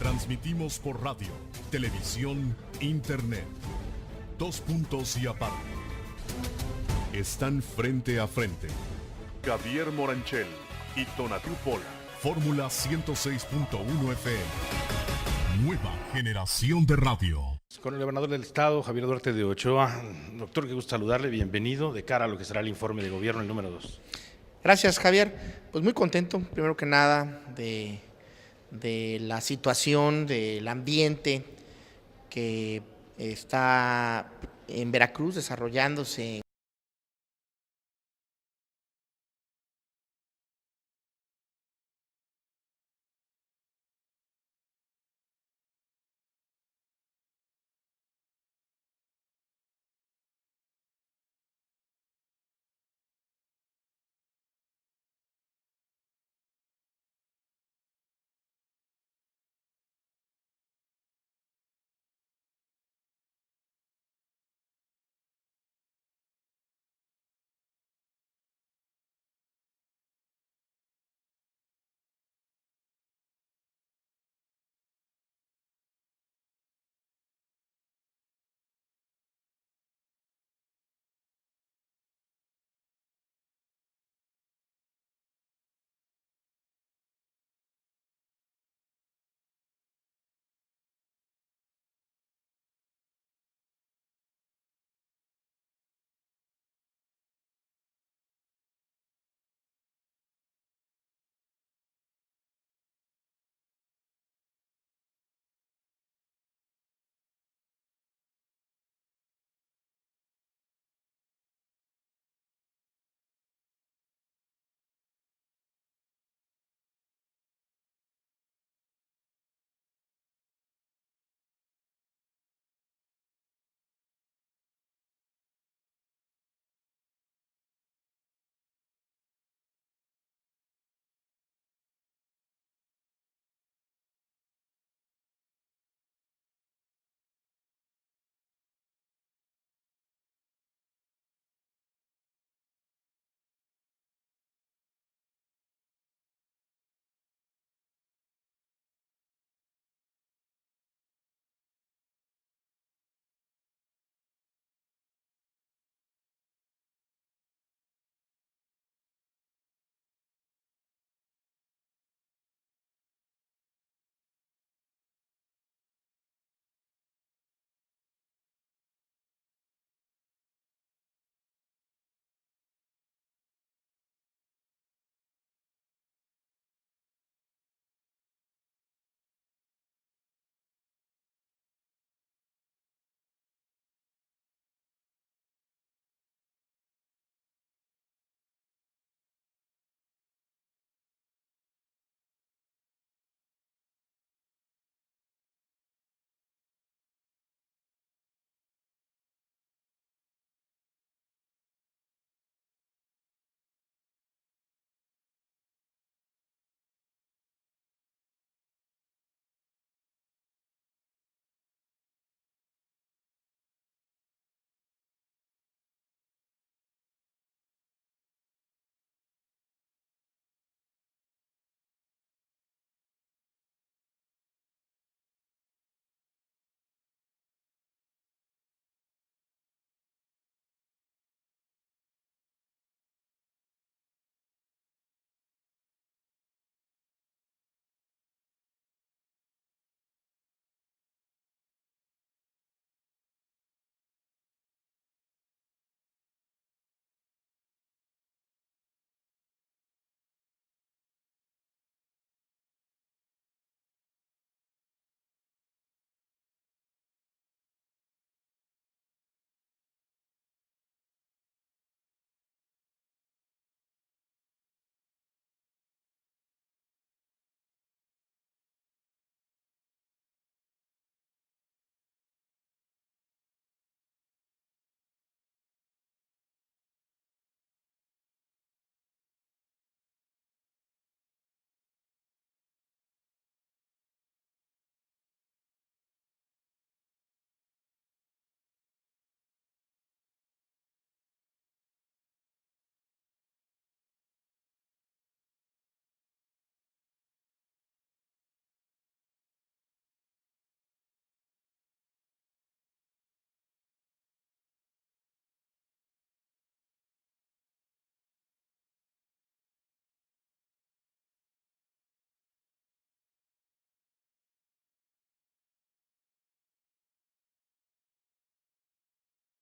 Transmitimos por radio, televisión, internet. 2 puntos y aparte. Están frente a frente. Javier Moranchel y Tonatiuh Pola. Fórmula 106.1 FM. Nueva generación de radio. Con el gobernador del estado, Javier Duarte de Ochoa. Doctor, qué gusto saludarle, bienvenido de cara a lo que será el informe de gobierno, el número 2. Gracias, Javier. Pues muy contento, primero que nada, de la situación, del ambiente que está en Veracruz desarrollándose